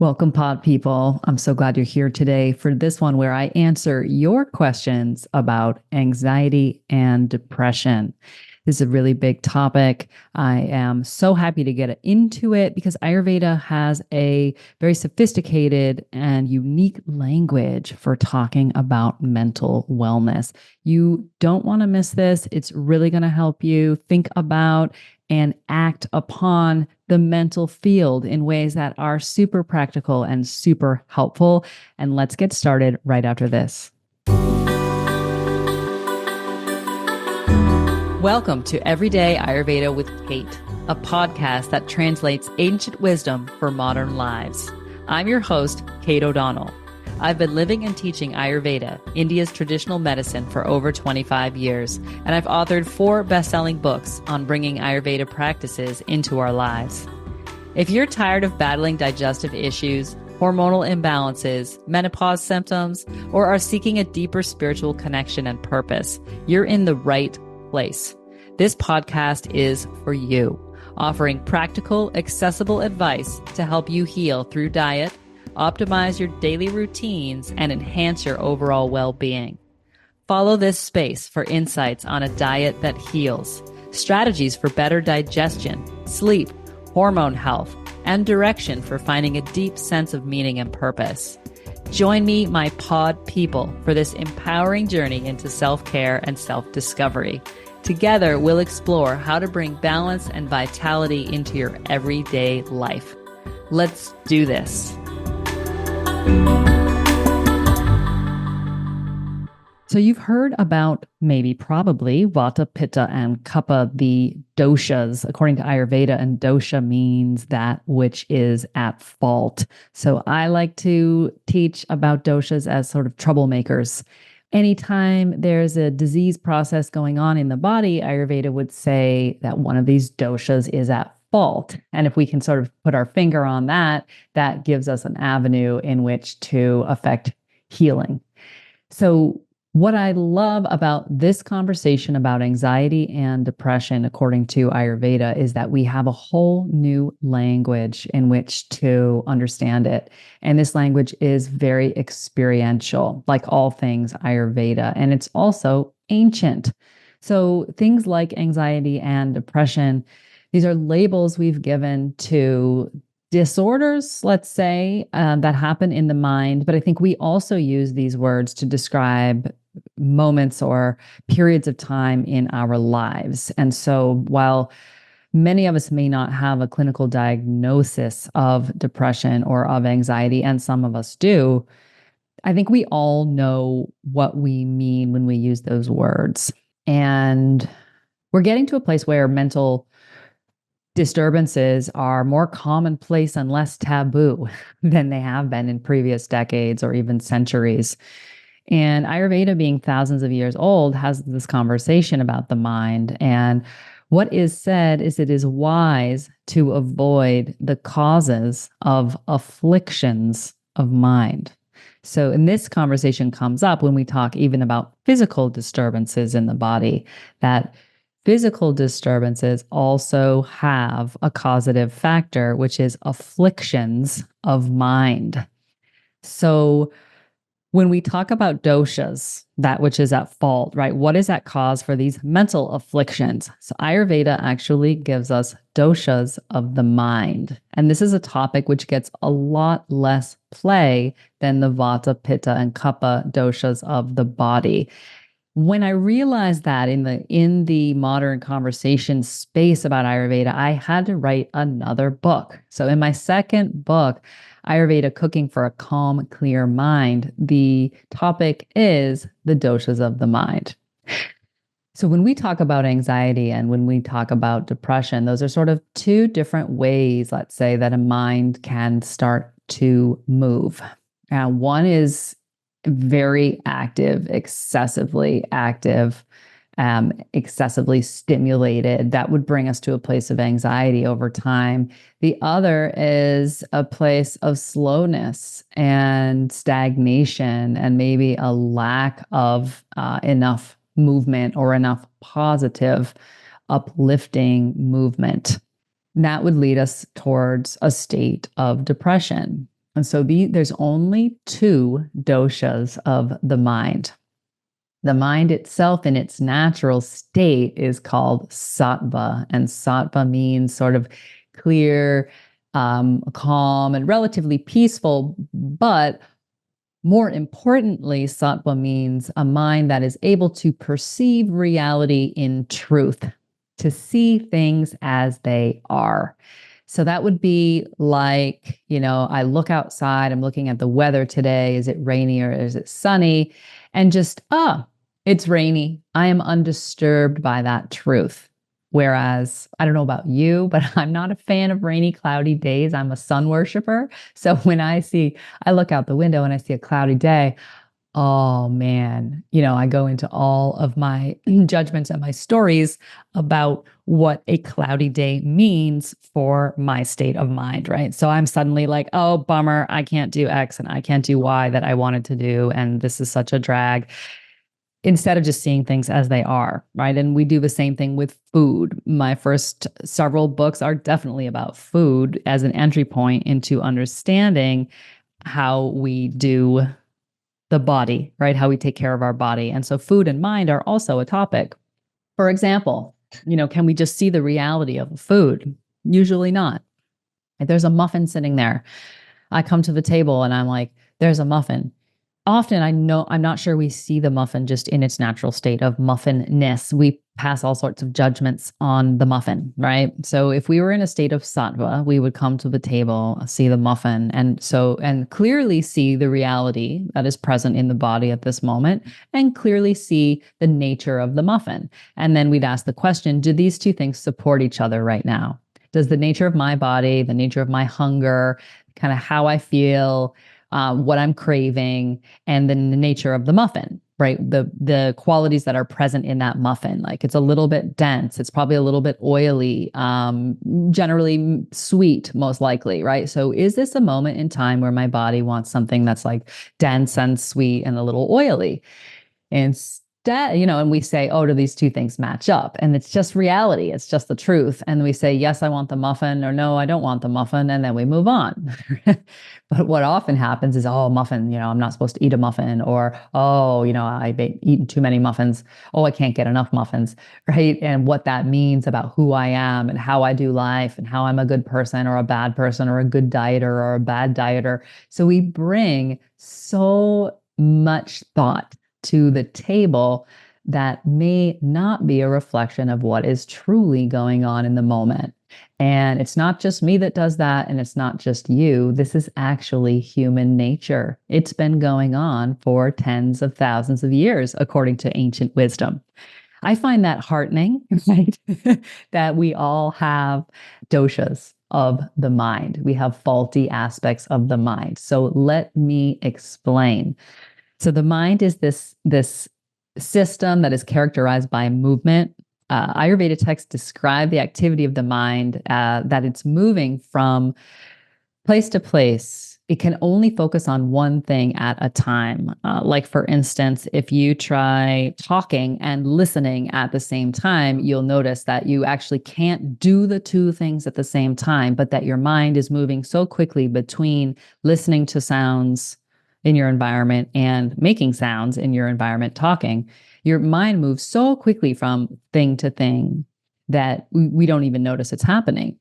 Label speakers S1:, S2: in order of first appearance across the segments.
S1: Welcome, pod people. I'm so glad you're here today for this one where I answer your questions about anxiety and depression. This is a really big topic. I am so happy to get into it because Ayurveda has a very sophisticated and unique language for talking about mental wellness. You don't want to miss this. It's really going to help you think about and act upon the mental field in ways that are super practical and super helpful. And let's get started right after this. Welcome to Everyday Ayurveda with Kate, a podcast that translates ancient wisdom for modern lives. I'm your host, Kate O'Donnell. I've been living and teaching Ayurveda, India's traditional medicine, for over 25 years, and I've authored 4 best-selling books on bringing Ayurveda practices into our lives. If you're tired of battling digestive issues, hormonal imbalances, menopause symptoms, or are seeking a deeper spiritual connection and purpose, you're in the right place. This podcast is for you, offering practical, accessible advice to help you heal through diet, optimize your daily routines, and enhance your overall well-being. Follow this space for insights on a diet that heals, strategies for better digestion, sleep, hormone health, and direction for finding a deep sense of meaning and purpose. Join me, my pod people, for this empowering journey into self-care and self-discovery. Together, we'll explore how to bring balance and vitality into your everyday life. Let's do this. So you've heard about probably Vata, Pitta, and Kapha, the doshas. According to Ayurveda, and dosha means that which is at fault. So I like to teach about doshas as sort of troublemakers. Anytime there's a disease process going on in the body, Ayurveda would say that one of these doshas is at fault. And if we can sort of put our finger on that, that gives us an avenue in which to affect healing. So what I love about this conversation about anxiety and depression, according to Ayurveda, is that we have a whole new language in which to understand it. And this language is very experiential, like all things Ayurveda. And it's also ancient. So things like anxiety and depression, these are labels we've given to disorders, let's say, that happen in the mind. But I think we also use these words to describe moments or periods of time in our lives. And so while many of us may not have a clinical diagnosis of depression or of anxiety, and some of us do, I think we all know what we mean when we use those words. And we're getting to a place where mental disturbances are more commonplace and less taboo than they have been in previous decades or even centuries. And Ayurveda, being thousands of years old, has this conversation about the mind. And what is said is it is wise to avoid the causes of afflictions of mind. So, and this conversation comes up when we talk even about physical disturbances in the body, that physical disturbances also have a causative factor, which is afflictions of mind. So when we talk about doshas, that which is at fault, right? What is that cause for these mental afflictions? So Ayurveda actually gives us doshas of the mind. And this is a topic which gets a lot less play than the Vata, Pitta, and Kapha doshas of the body. When I realized that in the modern conversation space about Ayurveda, I had to write another book. So in my second book, Ayurveda Cooking for a Calm, Clear Mind, the topic is the doshas of the mind. So when we talk about anxiety and when we talk about depression, those are sort of 2 different ways, let's say, that a mind can start to move. One is very active, excessively stimulated. That would bring us to a place of anxiety over time. The other is a place of slowness and stagnation and maybe a lack of enough movement or enough positive, uplifting movement. That would lead us towards a state of depression. And so there's only two doshas of the mind. The mind itself in its natural state is called sattva, and sattva means sort of clear, calm, and relatively peaceful. But more importantly, sattva means a mind that is able to perceive reality in truth, to see things as they are. So that would be like, I look outside, I'm looking at the weather today. Is it rainy or is it sunny? And just, it's rainy. I am undisturbed by that truth. Whereas, I don't know about you, but I'm not a fan of rainy, cloudy days. I'm a sun worshiper. So when I look out the window and I see a cloudy day, oh man, I go into all of my judgments and my stories about what a cloudy day means for my state of mind, right? So I'm suddenly like, oh, bummer, I can't do X and I can't do Y that I wanted to do. And this is such a drag, instead of just seeing things as they are, right? And we do the same thing with food. My first several books are definitely about food as an entry point into understanding how we do the body, right? How we take care of our body. And so food and mind are also a topic. For example, can we just see the reality of food? Usually not. If there's a muffin sitting there, I come to the table and I'm like, there's a muffin. Often I'm not sure we see the muffin just in its natural state of muffinness. We pass all sorts of judgments on the muffin, right? So if we were in a state of sattva, we would come to the table, see the muffin, and clearly see the reality that is present in the body at this moment, and clearly see the nature of the muffin. And then we'd ask the question, do these two things support each other right now? Does the nature of my body, the nature of my hunger, kind of how I feel, what I'm craving, and then the nature of the muffin, right? The qualities that are present in that muffin, like it's a little bit dense, it's probably a little bit oily, generally sweet, most likely, right? So is this a moment in time where my body wants something that's like dense and sweet and a little oily? Instead, and we say, oh, do these two things match up? And it's just reality. It's just the truth. And we say, yes, I want the muffin, or no, I don't want the muffin. And then we move on. But what often happens is, oh, muffin, I'm not supposed to eat a muffin, or, oh, I've eaten too many muffins. Oh, I can't get enough muffins, right? And what that means about who I am and how I do life and how I'm a good person or a bad person or a good dieter or a bad dieter. So we bring so much thought to the table that may not be a reflection of what is truly going on in the moment. And it's not just me that does that, and it's not just you. This is actually human nature. It's been going on for tens of thousands of years, according to ancient wisdom. I find that heartening, right? That we all have doshas of the mind. We have faulty aspects of the mind. So let me explain. So the mind is this system that is characterized by movement. Ayurveda texts describe the activity of the mind, that it's moving from place to place. It can only focus on one thing at a time. Like, for instance, if you try talking and listening at the same time, you'll notice that you actually can't do the two things at the same time, but that your mind is moving so quickly between listening to sounds in your environment and making sounds in your environment, talking. Your mind moves so quickly from thing to thing that we don't even notice it's happening.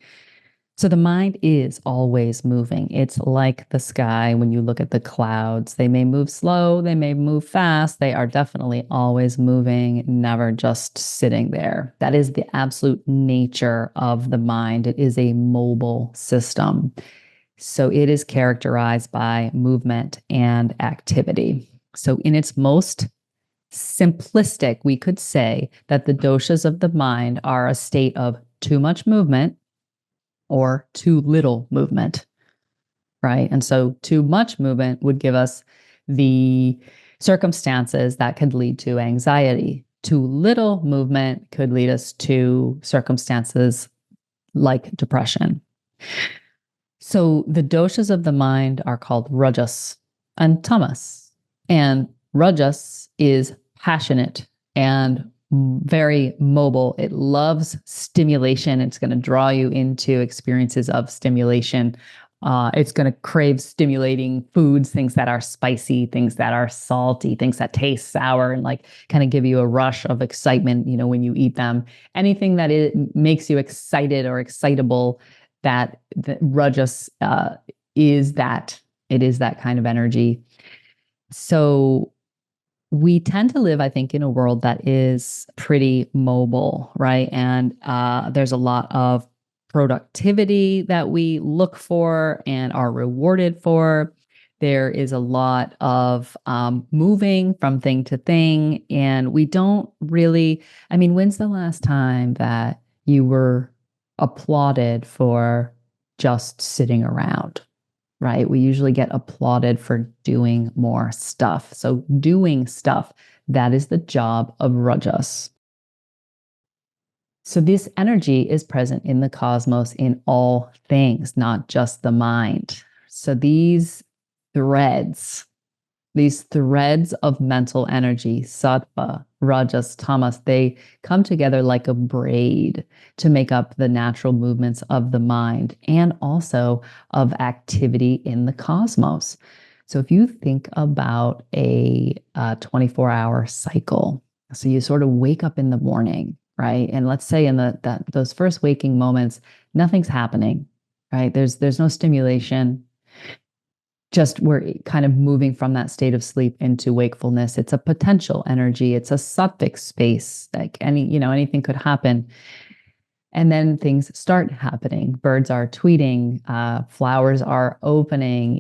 S1: So the mind is always moving. It's like the sky when you look at the clouds. They may move slow, they may move fast. They are definitely always moving, never just sitting there. That is the absolute nature of the mind. It is a mobile system. So it is characterized by movement and activity. So in its most simplistic, we could say that the doshas of the mind are a state of too much movement or too little movement, right? And so too much movement would give us the circumstances that could lead to anxiety. Too little movement could lead us to circumstances like depression. So the doshas of the mind are called rajas and tamas. And rajas is passionate and very mobile. It loves stimulation. It's going to draw you into experiences of stimulation It's going to crave stimulating foods, things that are spicy, things that are salty, things that taste sour, and like kind of give you a rush of excitement, when you eat them. Anything that it makes you excited or excitable, that Rajas is that it is that kind of energy. So we tend to live, I think, in a world that is pretty mobile, right? And there's a lot of productivity that we look for and are rewarded for. There is a lot of moving from thing to thing. And we don't really, I mean, when's the last time that you were applauded for just sitting around? Right? We usually get applauded for doing more stuff. So, doing stuff, that is the job of Rajas. So, this energy is present in the cosmos in all things, not just the mind. So, threads these threads of mental energy, sattva, rajas, tamas, they come together like a braid to make up the natural movements of the mind and also of activity in the cosmos. So if you think about a 24-hour cycle, so you sort of wake up in the morning, right? And let's say in those first waking moments, nothing's happening, right? There's no stimulation, just we're kind of moving from that state of sleep into wakefulness. It's a potential energy. It's a sattvic space. Like anything could happen. And then things start happening. Birds are tweeting, flowers are opening,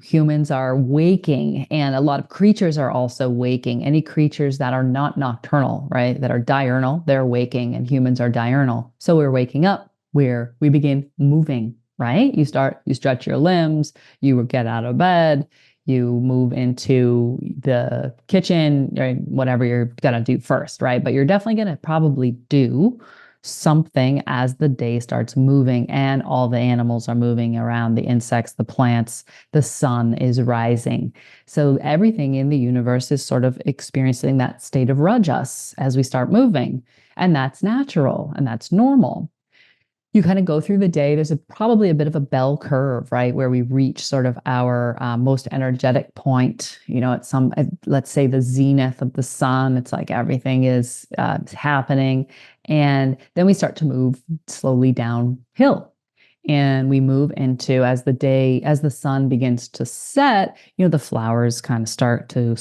S1: humans are waking, and a lot of creatures are also waking. Any creatures that are not nocturnal, right, that are diurnal, they're waking, and humans are diurnal. So we're waking up where we begin moving, right? You stretch your limbs, you get out of bed, you move into the kitchen, or whatever you're going to do first, right? But you're definitely going to probably do something as the day starts moving and all the animals are moving around, the insects, the plants, the sun is rising. So everything in the universe is sort of experiencing that state of rajas as we start moving. And that's natural and that's normal. You kind of go through the day. There's probably a bit of a bell curve, right, where we reach sort of our most energetic point. Let's say the zenith of the sun. It's like everything is happening, and then we start to move slowly downhill, and we move into as the sun begins to set. The flowers kind of start to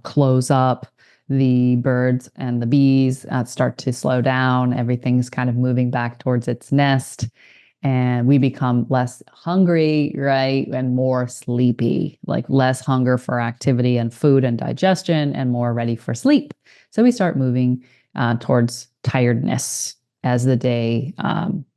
S1: close up. The birds and the bees start to slow down. Everything's kind of moving back towards its nest. And we become less hungry, right? And more sleepy, like less hunger for activity and food and digestion, and more ready for sleep. So we start moving towards tiredness as the day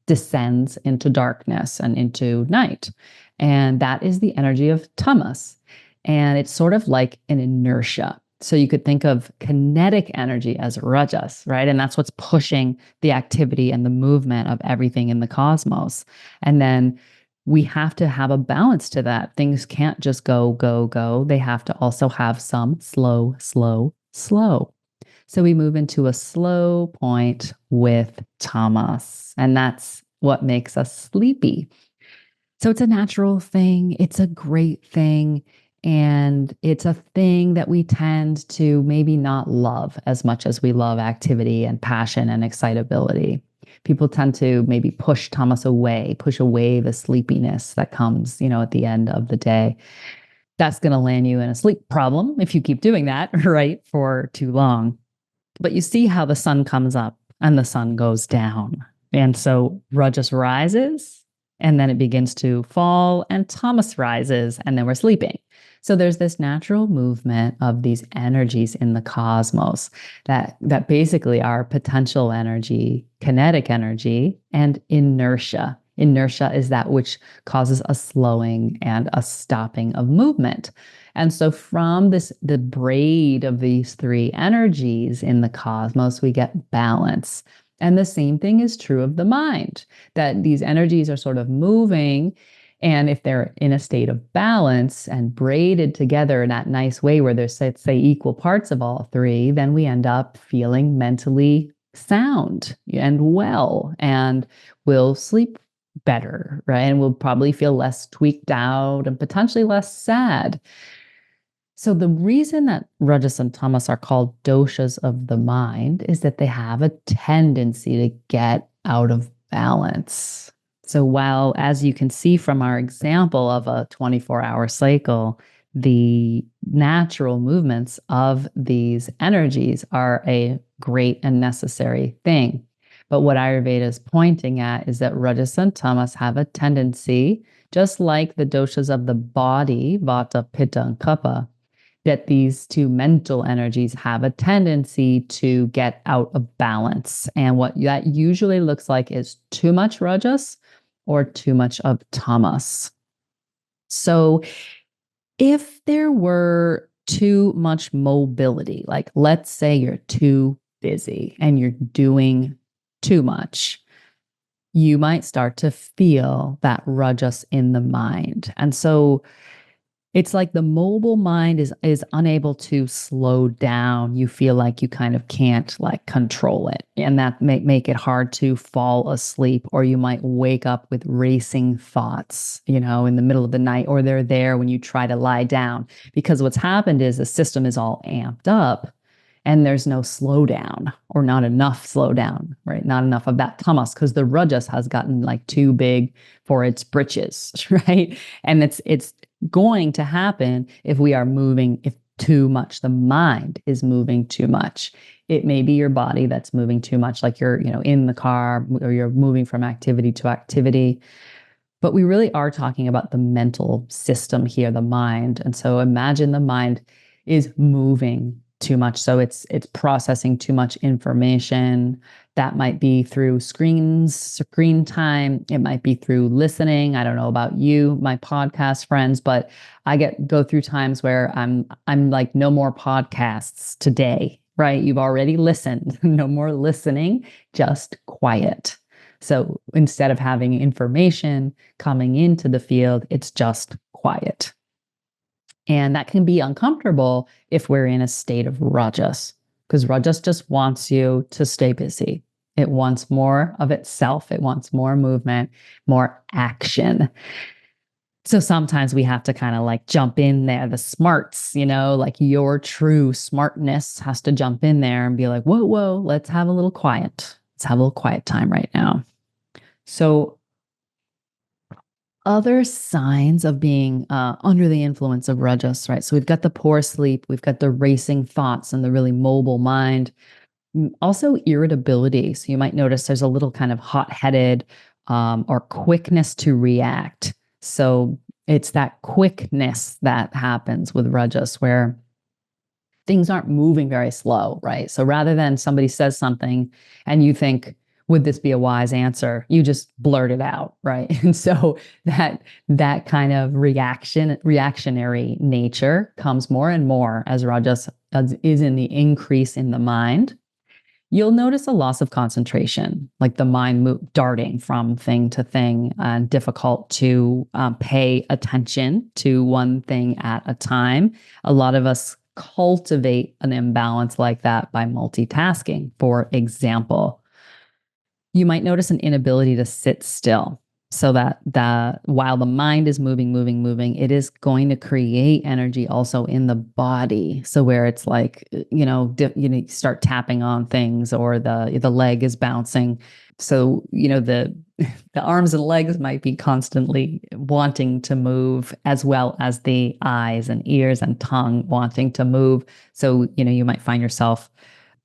S1: descends into darkness and into night. And that is the energy of tamas. And it's sort of like an inertia. So you could think of kinetic energy as rajas, right? And that's what's pushing the activity and the movement of everything in the cosmos. And then we have to have a balance to that. Things can't just go, go, go. They have to also have some slow, slow, slow. So we move into a slow point with tamas, and that's what makes us sleepy. So it's a natural thing. It's a great thing. And it's a thing that we tend to maybe not love as much as we love activity and passion and excitability. People tend to maybe push tamas away, push away the sleepiness that comes, at the end of the day. That's going to land you in a sleep problem if you keep doing that, right, for too long. But you see how the sun comes up and the sun goes down. And so rajas rises, and then it begins to fall, and tamas rises, and then we're sleeping. So there's this natural movement of these energies in the cosmos that basically are potential energy, kinetic energy, and inertia. Inertia is that which causes a slowing and a stopping of movement. And so from the braid of these three energies in the cosmos, we get balance. And the same thing is true of the mind, that these energies are sort of moving. And if they're in a state of balance and braided together in that nice way where there's, let's say, equal parts of all three, then we end up feeling mentally sound and well, and we'll sleep better, right? And we'll probably feel less tweaked out and potentially less sad. So the reason that rajas and tamas are called doshas of the mind is that they have a tendency to get out of balance. So while, as you can see from our example of a 24-hour cycle, the natural movements of these energies are a great and necessary thing. But what Ayurveda is pointing at is that rajas and tamas have a tendency, just like the doshas of the body, vata, pitta, and kapha, that these two mental energies have a tendency to get out of balance. And what that usually looks like is too much rajas or too much of tamas. So if there were too much mobility, like let's say you're too busy and you're doing too much, you might start to feel that rajas in the mind. And so it's like the mobile mind is unable to slow down. You feel like you kind of can't like control it. And that may make it hard to fall asleep, or you might wake up with racing thoughts, in the middle of the night, or they're there when you try to lie down. Because what's happened is the system is all amped up and there's no slowdown, or not enough slowdown, right? Not enough of that tamas, because the rajas has gotten like too big for its britches, right? And it's going to happen if we are moving, if too much, the mind is moving too much. It may be your body that's moving too much, like you're, in the car, or you're moving from activity to activity. But we really are talking about the mental system here, the mind. And so imagine the mind is moving too much. So it's processing too much information. That might be through screen time. It might be through listening. I don't know about you, my podcast friends, but I go through times where I'm like, no more podcasts today, right? You've already listened. No more listening, just quiet. So instead of having information coming into the field, it's just quiet. And that can be uncomfortable if we're in a state of rajas, because rajas just wants you to stay busy. It wants more of itself. It wants more movement, more action. So sometimes we have to kind of like jump in there, the smarts, like your true smartness has to jump in there and be like, whoa, let's have a little quiet. Let's have a little quiet time right now. So other signs of being under the influence of rajas, right? So we've got the poor sleep, we've got the racing thoughts and the really mobile mind. Also irritability. So you might notice there's a little kind of hot-headed or quickness to react. So it's that quickness that happens with rajas where things aren't moving very slow, right? So rather than somebody says something and you think, would this be a wise answer? You just blurt it out, right? And so that kind of reactionary nature comes more and more as rajas is in the increase in the mind. You'll notice a loss of concentration, like the mind darting from thing to thing, and difficult to pay attention to one thing at a time. A lot of us cultivate an imbalance like that by multitasking, for example. You might notice an inability to sit still, so that while the mind is moving, it is going to create energy also in the body. So where it's like, you start tapping on things, or the leg is bouncing. So, the arms and legs might be constantly wanting to move, as well as the eyes and ears and tongue wanting to move. So, you might find yourself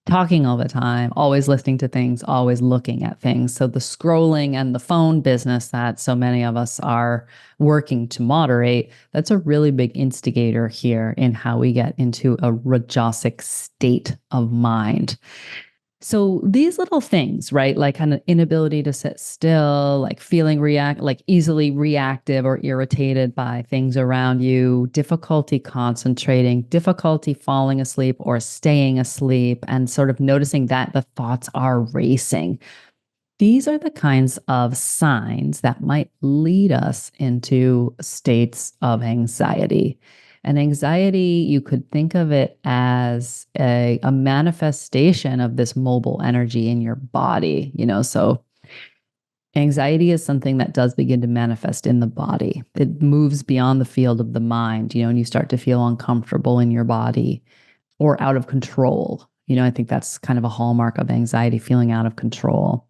S1: talking all the time, always listening to things, always looking at things. So the scrolling and the phone business that so many of us are working to moderate, that's a really big instigator here in how we get into a rajasic state of mind. So these little things, right? Like kind of inability to sit still, like feeling like easily reactive or irritated by things around you, difficulty concentrating, difficulty falling asleep or staying asleep, and sort of noticing that the thoughts are racing. These are the kinds of signs that might lead us into states of anxiety. And anxiety, you could think of it as a manifestation of this mobile energy in your body, So Anxiety is something that does begin to manifest in the body. It moves beyond the field of the mind, and you start to feel uncomfortable in your body or out of control. I think that's kind of a hallmark of anxiety, feeling out of control.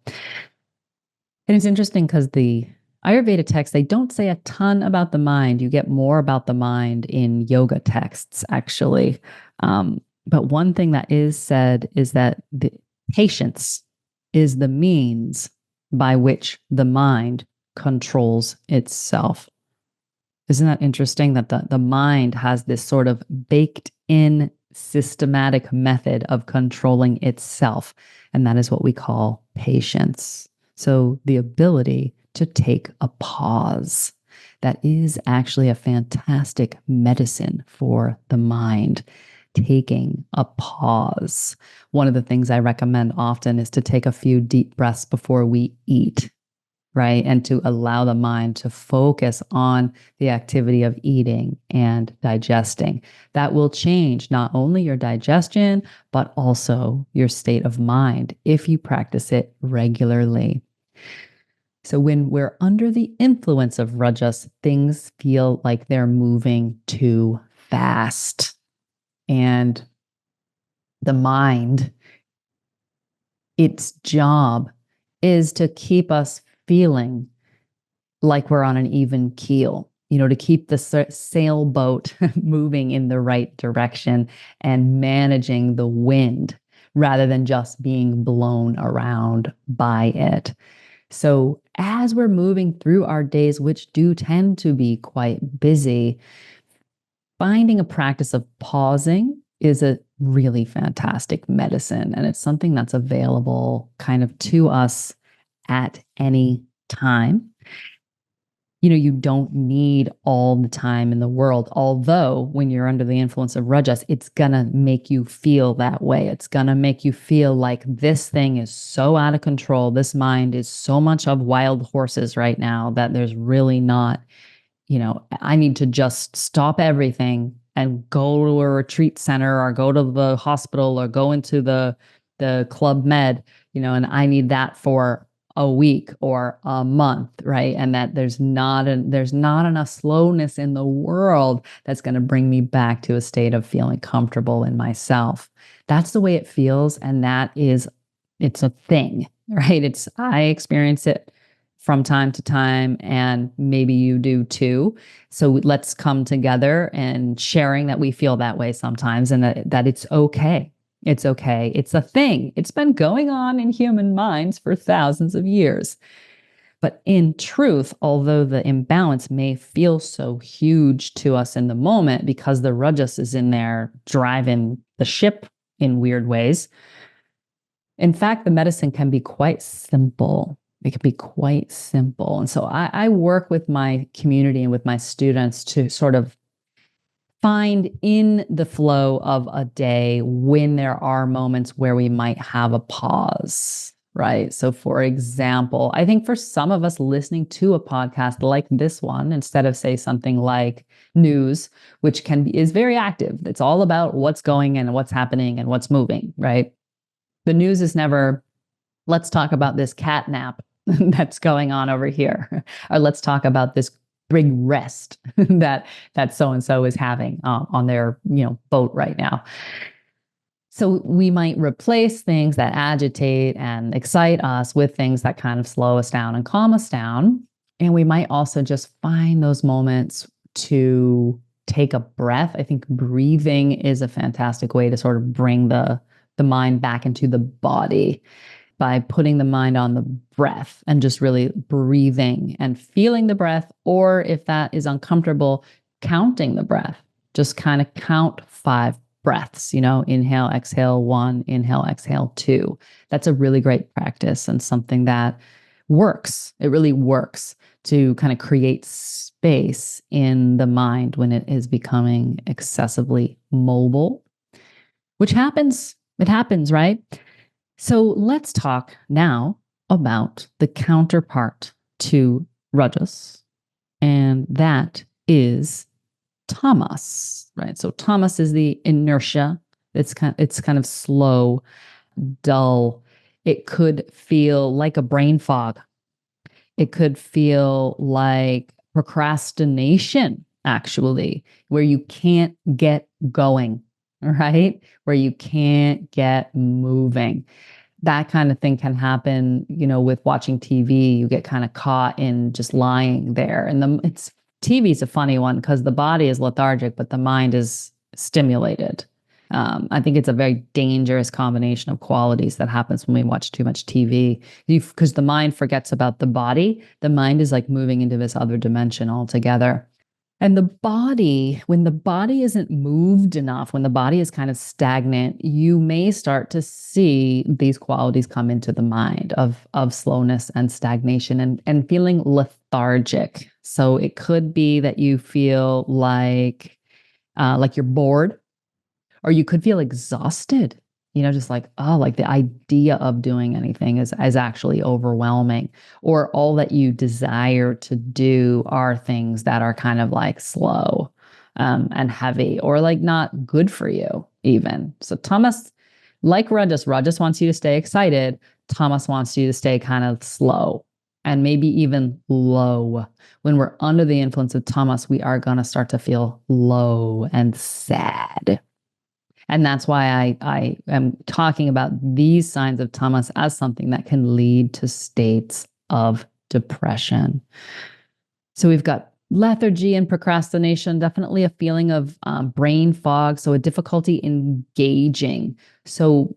S1: And it's interesting because the Ayurveda texts, they don't say a ton about the mind. You get more about the mind in yoga texts, actually. But one thing that is said is that the patience is the means by which the mind controls itself. Isn't that interesting that the mind has this sort of baked in systematic method of controlling itself? And that is what we call patience. So the ability to take a pause. That is actually a fantastic medicine for the mind. Taking a pause. One of the things I recommend often is to take a few deep breaths before we eat, right? And to allow the mind to focus on the activity of eating and digesting. That will change not only your digestion, but also your state of mind if you practice it regularly. So when we're under the influence of rajas, things feel like they're moving too fast. And the mind, its job is to keep us feeling like we're on an even keel, to keep the sailboat moving in the right direction and managing the wind rather than just being blown around by it. So as we're moving through our days, which do tend to be quite busy, finding a practice of pausing is a really fantastic medicine. And it's something that's available kind of to us at any time. You don't need all the time in the world. Although when you're under the influence of rajas, it's going to make you feel that way. It's going to make you feel like this thing is so out of control. This mind is so much of wild horses right now that there's really not, I need to just stop everything and go to a retreat center or go to the hospital or go into the Club Med, and I need that for a week or a month, right? And that there's not enough slowness in the world that's going to bring me back to a state of feeling comfortable in myself. That's the way it feels, and it's a thing, right? I experience it from time to time, and maybe you do too. So let's come together and sharing that we feel that way sometimes, and that it's okay. It's okay. It's a thing. It's been going on in human minds for thousands of years. But in truth, although the imbalance may feel so huge to us in the moment because the rajas is in there driving the ship in weird ways, in fact, the medicine can be quite simple. It can be quite simple. And so I work with my community and with my students to sort of find in the flow of a day when there are moments where we might have a pause, right? So for example, I think for some of us listening to a podcast like this one, instead of say something like news, which is very active. It's all about what's going and what's happening and what's moving, right? The news is never, let's talk about this cat nap that's going on over here, or let's talk about this big rest that so-and-so is having on their boat right now. So we might replace things that agitate and excite us with things that kind of slow us down and calm us down. And we might also just find those moments to take a breath. I think breathing is a fantastic way to sort of bring the mind back into the body, by putting the mind on the breath and just really breathing and feeling the breath. Or if that is uncomfortable, counting the breath. Just kind of count 5 breaths, inhale, exhale 1, inhale, exhale 2. That's a really great practice and something that works. It really works to kind of create space in the mind when it is becoming excessively mobile, which happens. It happens, right? So let's talk now about the counterpart to rajas, and that is tamas, right? So tamas is the inertia. It's kind of slow, dull. It could feel like a brain fog. It could feel like procrastination, actually, where you can't get going, right? Where you can't get moving. That kind of thing can happen, with watching TV. You get kind of caught in just lying there. And it's TV is a funny one because the body is lethargic, but the mind is stimulated. I think it's a very dangerous combination of qualities that happens when we watch too much TV. Because the mind forgets about the body. The mind is like moving into this other dimension altogether. And the body, when the body isn't moved enough, when the body is kind of stagnant, you may start to see these qualities come into the mind of slowness and stagnation and feeling lethargic. So it could be that you feel like you're bored, or you could feel exhausted, just like, oh, like the idea of doing anything is actually overwhelming, or all that you desire to do are things that are kind of like slow, and heavy, or like not good for you even. So tamas, like Rajas wants you to stay excited. Tamas wants you to stay kind of slow and maybe even low. When we're under the influence of tamas, we are going to start to feel low and sad. And that's why I am talking about these signs of tamas as something that can lead to states of depression. So we've got lethargy and procrastination, definitely a feeling of brain fog, so a difficulty engaging. So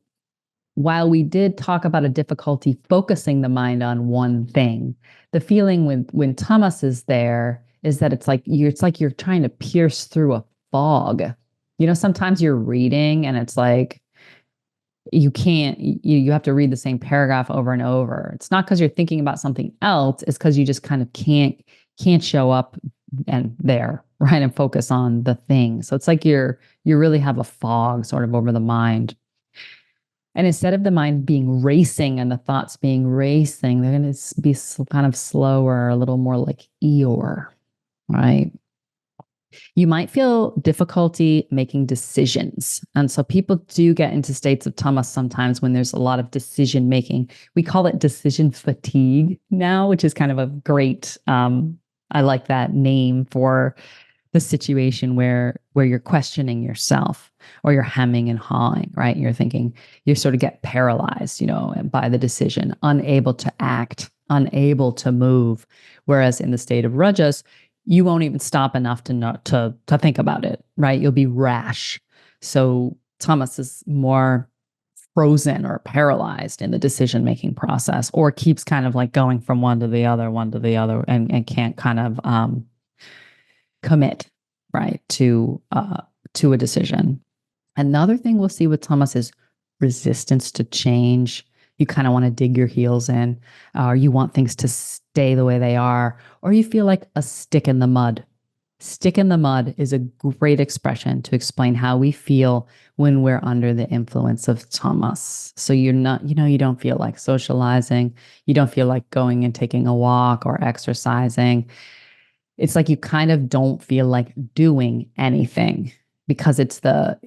S1: while we did talk about a difficulty focusing the mind on one thing, the feeling when tamas is there is that it's like you're trying to pierce through a fog. Sometimes you're reading and it's like you have to read the same paragraph over and over. It's not because you're thinking about something else, it's because you just kind of can't show up and there, right, and focus on the thing. So it's like you really have a fog sort of over the mind. And instead of the mind being racing and the thoughts being racing, they're going to be kind of slower, a little more like Eeyore, right? You might feel difficulty making decisions. And so people do get into states of tamas sometimes when there's a lot of decision making. We call it decision fatigue now, which is kind of a great, I like that name for the situation where you're questioning yourself, or you're hemming and hawing, right? You're thinking, you sort of get paralyzed, by the decision, unable to act, unable to move. Whereas in the state of rajas, you won't even stop enough to not to think about it, right? You'll be rash. So tamas is more frozen or paralyzed in the decision-making process, or keeps kind of like going from one to the other, and can't kind of commit, right, to a decision. Another thing we'll see with tamas is resistance to change. You kind of want to dig your heels in, or you want things to stay the way they are, or you feel like a stick in the mud. Stick in the mud is a great expression to explain how we feel when we're under the influence of tamas. So you're not, you don't feel like socializing. You don't feel like going and taking a walk or exercising. It's like you kind of don't feel like doing anything, because it's the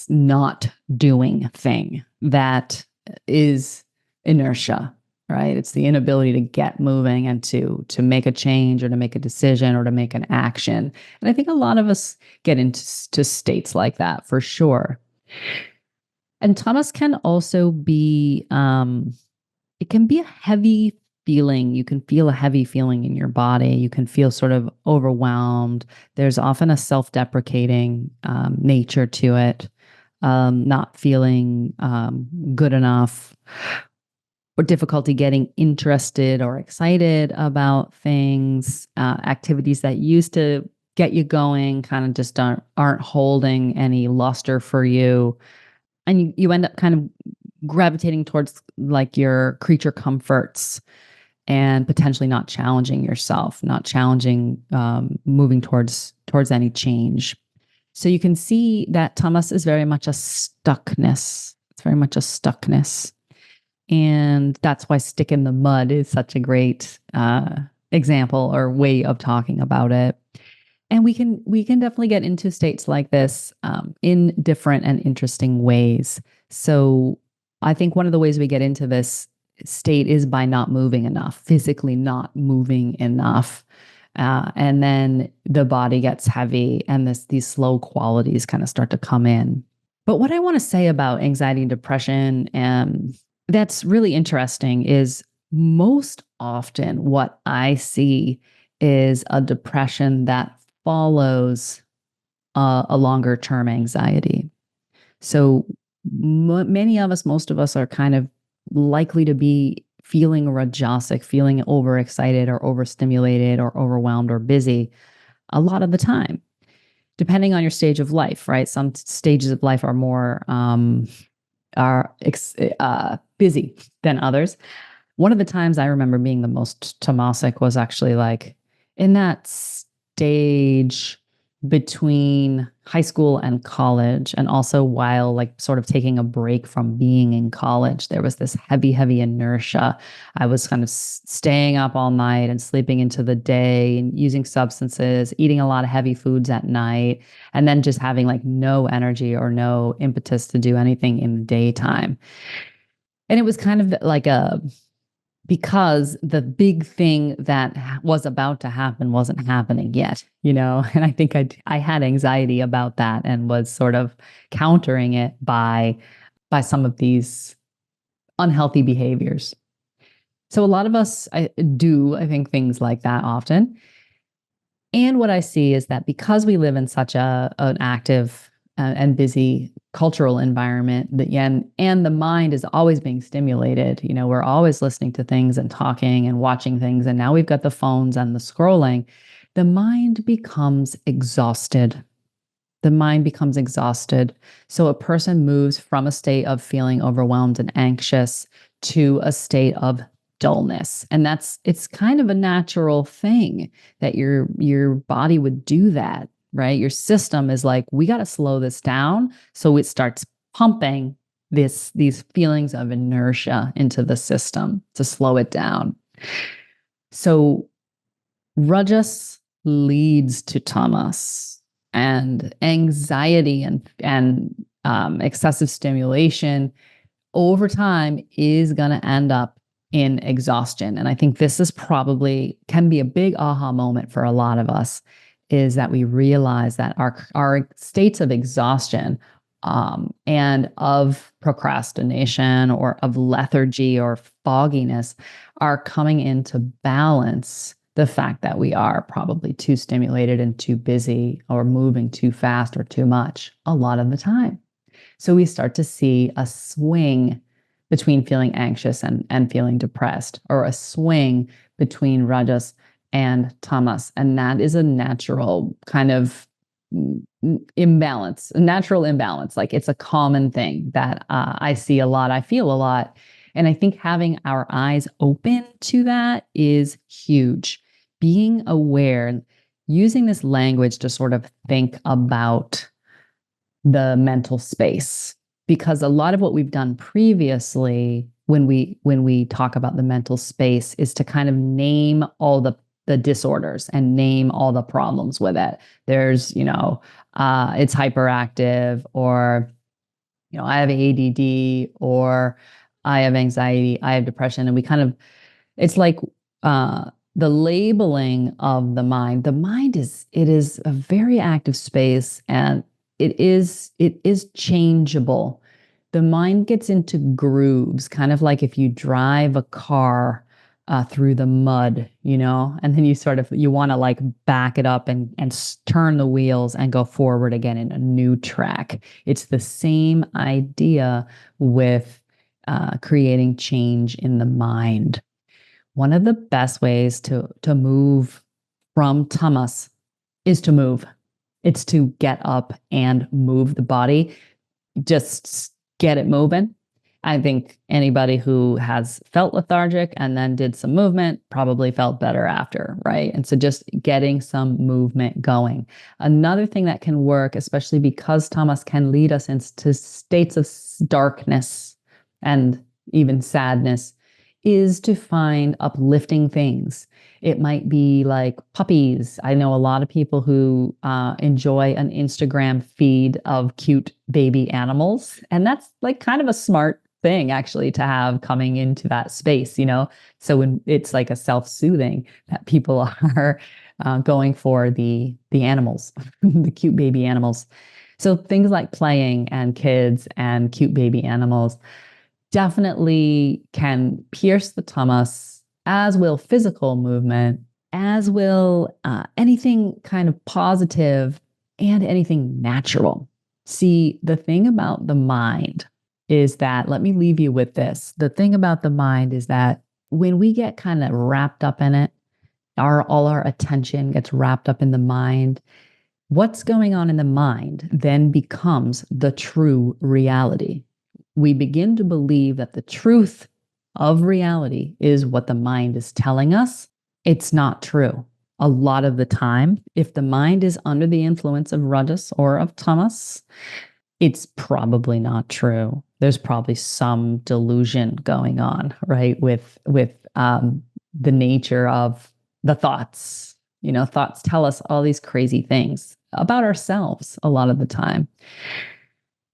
S1: not doing thing that is inertia, right? It's the inability to get moving and to make a change, or to make a decision, or to make an action. And I think a lot of us get into states like that for sure. And tamas can also be it can be a heavy feeling. You can feel a heavy feeling in your body. You can feel sort of overwhelmed. There's often a self-deprecating nature to it, not feeling good enough, or difficulty getting interested or excited about things. Activities that used to get you going kind of just aren't holding any luster for you. And you end up kind of gravitating towards like your creature comforts, and potentially not challenging yourself, not challenging, moving towards any change. So you can see that tamas is very much a stuckness. It's very much a stuckness. And that's why stick in the mud is such a great example or way of talking about it. And we can definitely get into states like this in different and interesting ways. So I think one of the ways we get into this state is by not moving enough, physically not moving enough. And then the body gets heavy and these slow qualities kind of start to come in. But what I want to say about anxiety and depression, and that's really interesting, is most often what I see is a depression that follows a longer term anxiety. So many of us, most of us are kind of likely to be feeling rajasic, feeling overexcited or overstimulated or overwhelmed or busy a lot of the time, depending on your stage of life, right? Some stages of life are more busy than others. One of the times I remember being the most tamasic was actually like in that stage between high school and college, and also while like sort of taking a break from being in college. There was this heavy inertia. I was kind of staying up all night and sleeping into the day and using substances, eating a lot of heavy foods at night, and then just having like no energy or no impetus to do anything in the daytime. And it was kind of like because the big thing that was about to happen wasn't happening yet, And I think I had anxiety about that and was sort of countering it by some of these unhealthy behaviors. So a lot of us I think, things like that often. And what I see is that because we live in such an active and busy cultural environment, and the mind is always being stimulated. We're always listening to things and talking and watching things, and now we've got the phones and the scrolling. The mind becomes exhausted. The mind becomes exhausted. So a person moves from a state of feeling overwhelmed and anxious to a state of dullness. And it's kind of a natural thing that your body would do that, right? Your system is like, we got to slow this down. So it starts pumping these feelings of inertia into the system to slow it down. So rajas leads to tamas, and anxiety and excessive stimulation over time is going to end up in exhaustion. And I think this is probably can be a big aha moment for a lot of us, is that we realize that our states of exhaustion and of procrastination or of lethargy or fogginess are coming into balance the fact that we are probably too stimulated and too busy or moving too fast or too much a lot of the time. So we start to see a swing between feeling anxious and feeling depressed, or a swing between rajas and tamas. And that is a natural kind of imbalance, a natural imbalance. Like, it's a common thing that I see a lot, I feel a lot. And I think having our eyes open to that is huge. Being aware, using this language to sort of think about the mental space, because a lot of what we've done previously when we talk about the mental space is to kind of name all the disorders and name all the problems with it. There's, it's hyperactive, or, I have ADD, or I have anxiety, I have depression. And we kind of, it's like the labeling of the mind. The mind is a very active space, and it is changeable. The mind gets into grooves, kind of like if you drive a car through the mud, and then you want to like back it up and turn the wheels and go forward again in a new track. It's the same idea with creating change in the mind. One of the best ways to move from tamas is to move. It's to get up and move the body. Just get it moving. I think anybody who has felt lethargic and then did some movement probably felt better after, right? And so just getting some movement going. Another thing that can work, especially because tamas can lead us into states of darkness and even sadness, is to find uplifting things. It might be like puppies. I know a lot of people who enjoy an Instagram feed of cute baby animals. And that's like kind of a smart thing actually to have coming into that space, you know? So when it's like a self-soothing that people are going for the animals, the cute baby animals. So things like playing and kids and cute baby animals definitely can pierce the tamas, as will physical movement, as will anything kind of positive and anything natural. See, the thing about the mind is that, let me leave you with this. The thing about the mind is that when we get kind of wrapped up in it, all our attention gets wrapped up in the mind. What's going on in the mind then becomes the true reality. We begin to believe that the truth of reality is what the mind is telling us. It's not true. A lot of the time, if the mind is under the influence of rajas or of tamas, it's probably not true. There's probably some delusion going on, right? With the nature of the thoughts. You know, thoughts tell us all these crazy things about ourselves a lot of the time.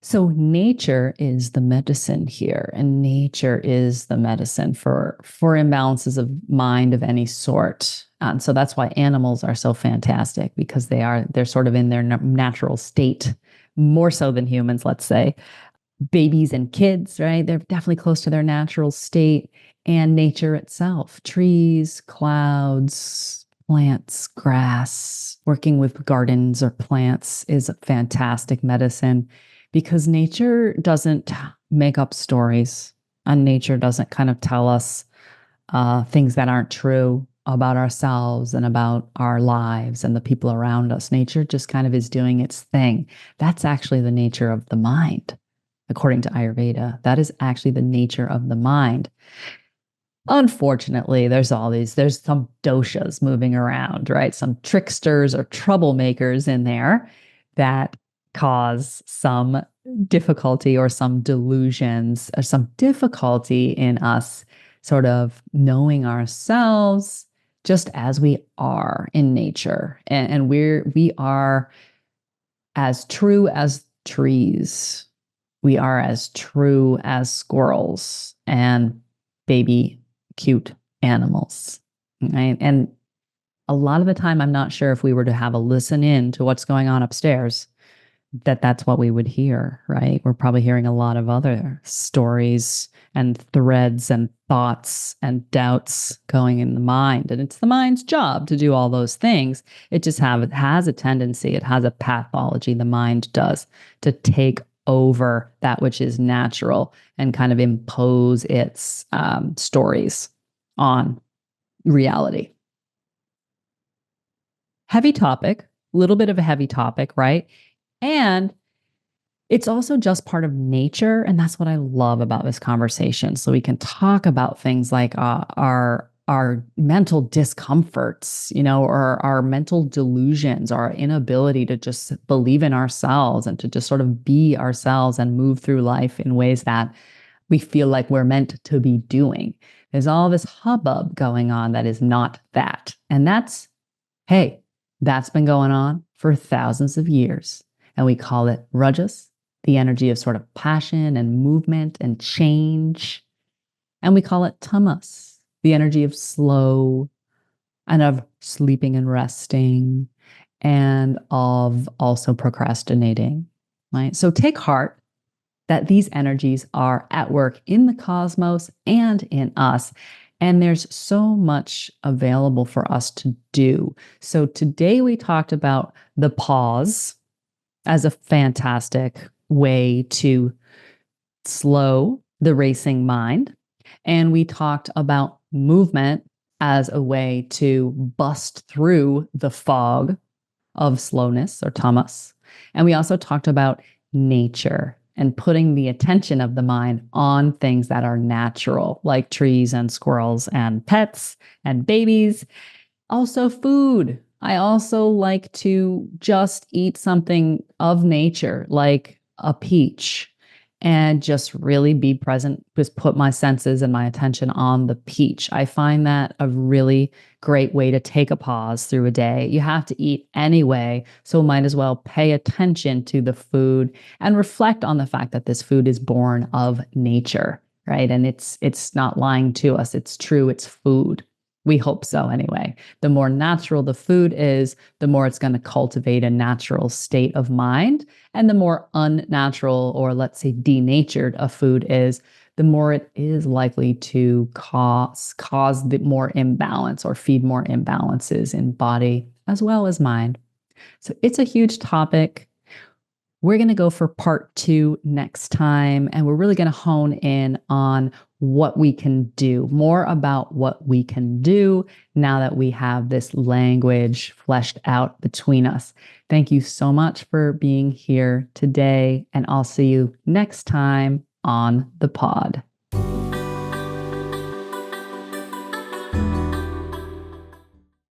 S1: So nature is the medicine here, and nature is the medicine for imbalances of mind of any sort. And so that's why animals are so fantastic, because they're sort of in their natural state, more so than humans, let's say. Babies and kids, right? They're definitely close to their natural state, and nature itself, trees, clouds, plants, grass, working with gardens or plants is a fantastic medicine, because nature doesn't make up stories, and nature doesn't kind of tell us things that aren't true about ourselves and about our lives and the people around us. Nature just kind of is doing its thing. That's actually the nature of the mind. According to Ayurveda, that is actually the nature of the mind. Unfortunately, there's some doshas moving around, right? Some tricksters or troublemakers in there that cause some difficulty or some delusions or some difficulty in us sort of knowing ourselves just as we are in nature. And we are as true as trees. We are as true as squirrels and baby cute animals, right? And a lot of the time, I'm not sure if we were to have a listen in to what's going on upstairs, that's what we would hear, right? We're probably hearing a lot of other stories and threads and thoughts and doubts going in the mind. And it's the mind's job to do all those things. It has a tendency, it has a pathology, the mind does, to take over that which is natural and kind of impose its stories on reality. Heavy topic, a little bit of a heavy topic, right? And it's also just part of nature. And that's what I love about this conversation. So we can talk about things like our mental discomforts, you know, or our mental delusions, our inability to just believe in ourselves and to just sort of be ourselves and move through life in ways that we feel like we're meant to be doing. There's all this hubbub going on that is not that. And that's been going on for thousands of years. And we call it rajas, the energy of sort of passion and movement and change. And we call it tamas, the energy of slow and of sleeping and resting and of also procrastinating, right? So take heart that these energies are at work in the cosmos and in us. And there's so much available for us to do. So today we talked about the pause as a fantastic way to slow the racing mind. And we talked about movement as a way to bust through the fog of slowness or tamas. And we also talked about nature and putting the attention of the mind on things that are natural, like trees and squirrels and pets and babies. Also food. I also like to just eat something of nature, like a peach, and just really be present, just put my senses and my attention on the peach. I find that a really great way to take a pause through a day. You have to eat anyway, so might as well pay attention to the food and reflect on the fact that this food is born of nature. right? And it's not lying to us. It's true. It's food. We hope so anyway. The more natural the food is, the more it's going to cultivate a natural state of mind. And the more unnatural, or let's say denatured, a food is, the more it is likely to cause the more imbalance or feed more imbalances in body as well as mind. So it's a huge topic. We're going to go for part 2 next time, and we're really going to hone in on what we can do, more about what we can do now that we have this language fleshed out between us. Thank you so much for being here today, and I'll see you next time on the pod.